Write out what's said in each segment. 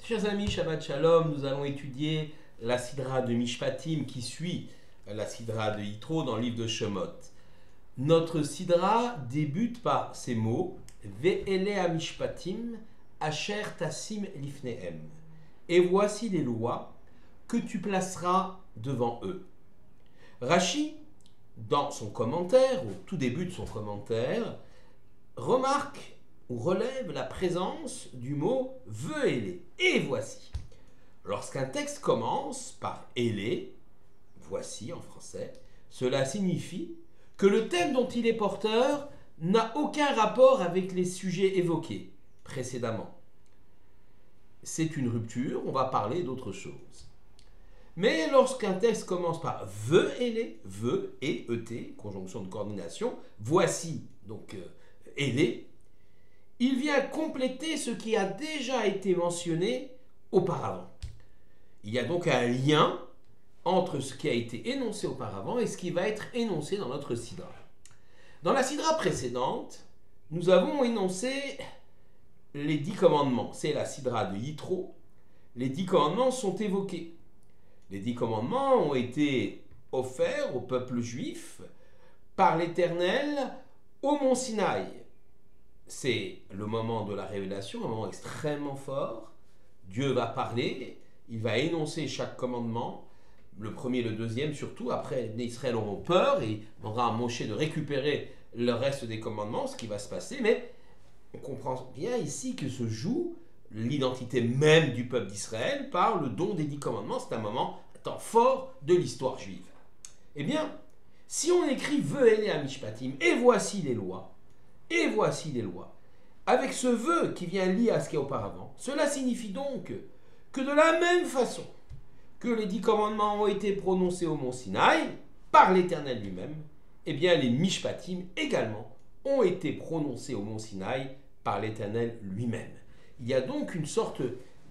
Chers amis, Shabbat Shalom, nous allons étudier la Sidra de Mishpatim qui suit la Sidra de Yitro dans le livre de Shemot. Notre Sidra débute par ces mots Ve'ele Mishpatim asher tassim lifnehem. Et voici les lois que tu placeras devant eux. Rashi, dans son commentaire, au tout début de son commentaire, remarque ou relève la présence du mot ve'ele. Et voici. Lorsqu'un texte commence par ele, voici en français, cela signifie que le thème dont il est porteur n'a aucun rapport avec les sujets évoqués précédemment. C'est une rupture, on va parler d'autre chose. Mais lorsqu'un texte commence par ve'ele, ve et et, conjonction de coordination, voici donc ele, il vient compléter ce qui a déjà été mentionné auparavant. Il y a donc un lien entre ce qui a été énoncé auparavant et ce qui va être énoncé dans notre sidra. Dans la sidra précédente, nous avons énoncé les 10 commandements. C'est la sidra de Yitro. Les 10 commandements sont évoqués. Les 10 commandements ont été offerts au peuple juif par l'Éternel au mont Sinaï. C'est le moment de la révélation, un moment extrêmement fort. Dieu va parler, il va énoncer chaque commandement, le premier et le deuxième surtout. Après, les Israël auront peur et on aura à Moshe de récupérer le reste des commandements, ce qui va se passer. Mais on comprend bien ici que se joue l'identité même du peuple d'Israël par le don des 10 commandements. C'est un temps fort de l'histoire juive. Eh bien, si on écrit Ve'ele Mishpatim, et voici les lois, et voici les lois. Avec ce vœu qui vient lié à ce qu'il y a auparavant, cela signifie donc que de la même façon que les 10 commandements ont été prononcés au mont Sinaï par l'Éternel lui-même, eh bien les Mishpatim également ont été prononcés au mont Sinaï par l'Éternel lui-même. Il y a donc une sorte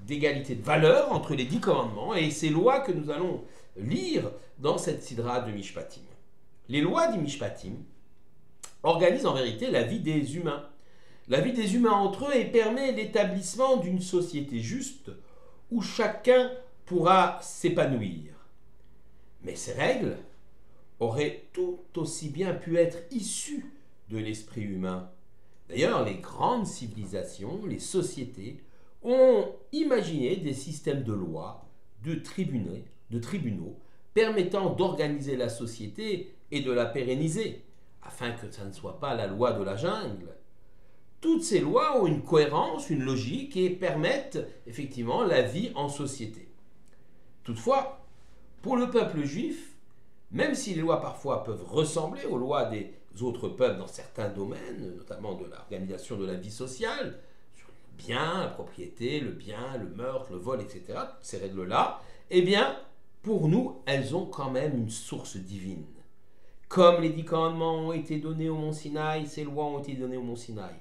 d'égalité de valeur entre les 10 commandements et ces lois que nous allons lire dans cette sidra de Mishpatim. Les lois des Mishpatim organise en vérité la vie des humains. La vie des humains entre eux et permet l'établissement d'une société juste où chacun pourra s'épanouir. Mais ces règles auraient tout aussi bien pu être issues de l'esprit humain. D'ailleurs, les grandes civilisations, les sociétés, ont imaginé des systèmes de lois, de tribunaux permettant d'organiser la société et de la pérenniser, afin que ça ne soit pas la loi de la jungle. Toutes ces lois ont une cohérence, une logique et permettent effectivement la vie en société. Toutefois, pour le peuple juif, même si les lois parfois peuvent ressembler aux lois des autres peuples dans certains domaines, notamment de l'organisation de la vie sociale, sur le bien, la propriété, le bien, le meurtre, le vol, etc., toutes ces règles-là, eh bien, pour nous, elles ont quand même une source divine. Comme les 10 commandements ont été donnés au mont Sinaï, ces lois ont été données au mont Sinaï.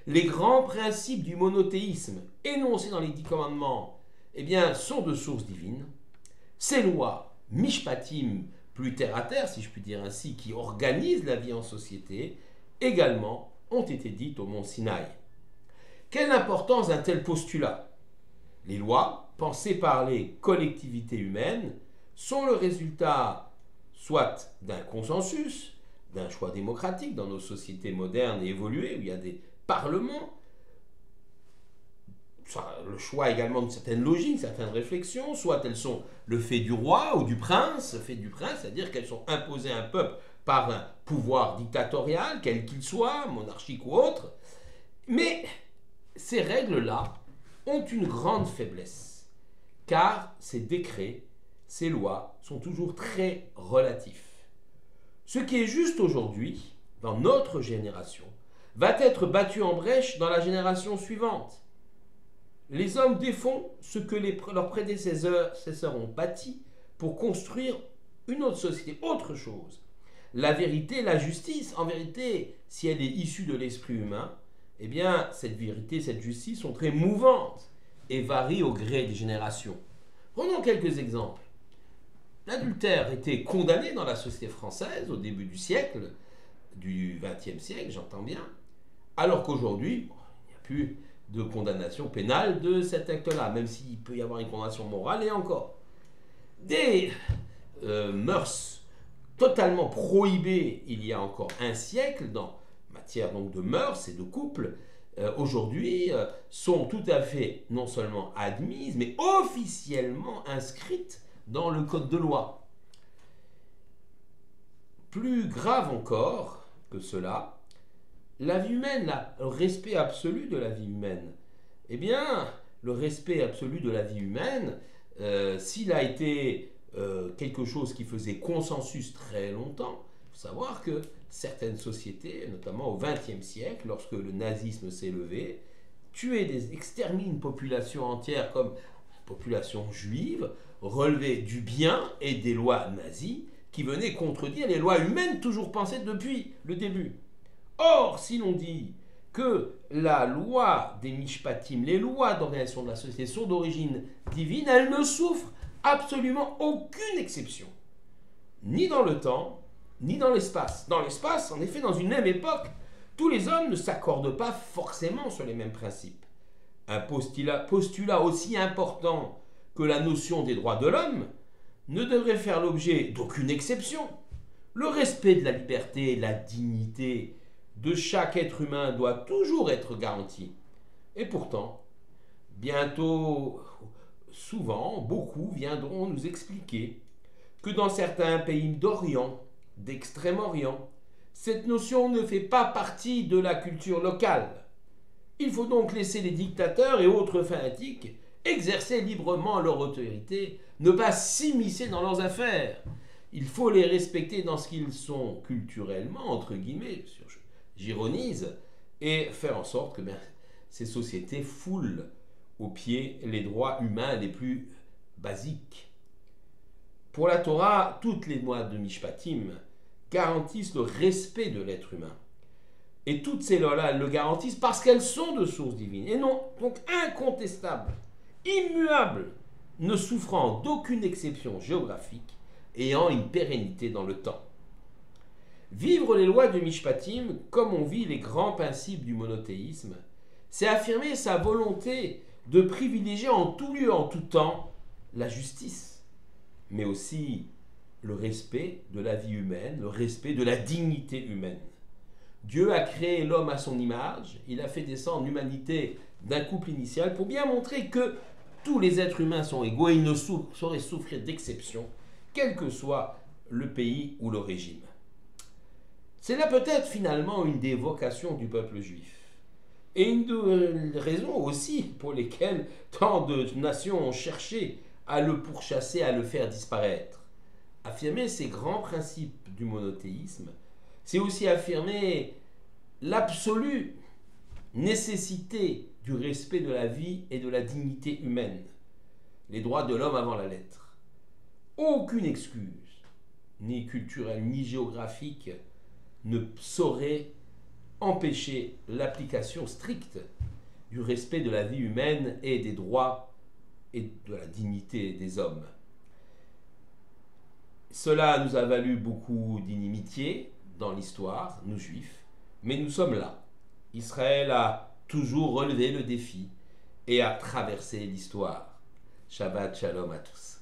Les grands principes du monothéisme énoncés dans les 10 commandements, eh bien, sont de source divine. Ces lois, Mishpatim, plus terre à terre, si je puis dire ainsi, qui organisent la vie en société, également ont été dites au mont Sinaï. Quelle importance d'un tel postulat? Les lois, pensées par les collectivités humaines, sont le résultat soit d'un consensus, d'un choix démocratique dans nos sociétés modernes et évoluées, où il y a des parlements, soit le choix également d'une certaine logique, certaines réflexions, soit elles sont le fait du roi ou du prince, c'est-à-dire qu'elles sont imposées à un peuple par un pouvoir dictatorial, quel qu'il soit, monarchique ou autre. Mais ces règles-là ont une grande faiblesse, car ces décrets, ces lois sont toujours très relatifs. Ce qui est juste aujourd'hui, dans notre génération, va être battu en brèche dans la génération suivante. Les hommes défont ce que leurs prédécesseurs ont bâti pour construire une autre société, autre chose. La vérité, la justice, en vérité, si elle est issue de l'esprit humain, eh bien, cette vérité, cette justice sont très mouvantes et varient au gré des générations. Prenons quelques exemples. L'adultère était condamné dans la société française au début du siècle, du XXe siècle, j'entends bien, alors qu'aujourd'hui, il n'y a plus de condamnation pénale de cet acte-là, même s'il peut y avoir une condamnation morale et encore. Des mœurs totalement prohibées il y a encore un siècle, dans matière donc de mœurs et de couple, aujourd'hui sont tout à fait non seulement admises, mais officiellement inscrites dans le code de loi. Plus grave encore que cela, la vie humaine, le respect absolu de la vie humaine, eh bien, le respect absolu de la vie humaine, s'il a été quelque chose qui faisait consensus très longtemps, il faut savoir que certaines sociétés, notamment au XXe siècle, lorsque le nazisme s'est levé, exterminent une population entière comme la population juive, relevait du bien et des lois nazies qui venaient contredire les lois humaines toujours pensées depuis le début. Or, si l'on dit que la loi des Mishpatim, les lois d'organisation de la société sont d'origine divine, elles ne souffrent absolument aucune exception, ni dans le temps, ni dans l'espace. Dans l'espace, en effet, dans une même époque, tous les hommes ne s'accordent pas forcément sur les mêmes principes. Un postulat aussi important que la notion des droits de l'homme ne devrait faire l'objet d'aucune exception. Le respect de la liberté et de la dignité de chaque être humain doit toujours être garanti. Et pourtant, bientôt, souvent, beaucoup viendront nous expliquer que dans certains pays d'Orient, d'Extrême-Orient, cette notion ne fait pas partie de la culture locale. Il faut donc laisser les dictateurs et autres fanatiques exercer librement leur autorité, ne pas s'immiscer dans leurs affaires. Il faut les respecter dans ce qu'ils sont culturellement, entre guillemets, j'ironise, et faire en sorte que ces sociétés foulent aux pieds les droits humains les plus basiques. Pour la Torah, toutes les lois de Mishpatim garantissent le respect de l'être humain. Et toutes ces lois-là, elles le garantissent parce qu'elles sont de source divine, et non donc incontestables, immuables, ne souffrant d'aucune exception géographique, ayant une pérennité dans le temps. Vivre les lois de Mishpatim, comme on vit les grands principes du monothéisme, c'est affirmer sa volonté de privilégier en tout lieu, en tout temps, la justice, mais aussi le respect de la vie humaine, le respect de la dignité humaine. Dieu a créé l'homme à son image, il a fait descendre l'humanité d'un couple initial pour bien montrer que tous les êtres humains sont égaux et ils ne sauraient souffrir d'exception, quel que soit le pays ou le régime. C'est là peut-être finalement une des vocations du peuple juif. Et une des raisons aussi pour lesquelles tant de nations ont cherché à le pourchasser, à le faire disparaître. Affirmer ces grands principes du monothéisme, c'est aussi affirmer l'absolue nécessité du respect de la vie et de la dignité humaine, les droits de l'homme avant la lettre. Aucune excuse, ni culturelle ni géographique, ne saurait empêcher l'application stricte du respect de la vie humaine et des droits et de la dignité des hommes. Cela nous a valu beaucoup d'inimitié dans l'histoire, nous juifs, mais nous sommes là. Israël a toujours relevé le défi et a traversé l'histoire. Shabbat Shalom à tous.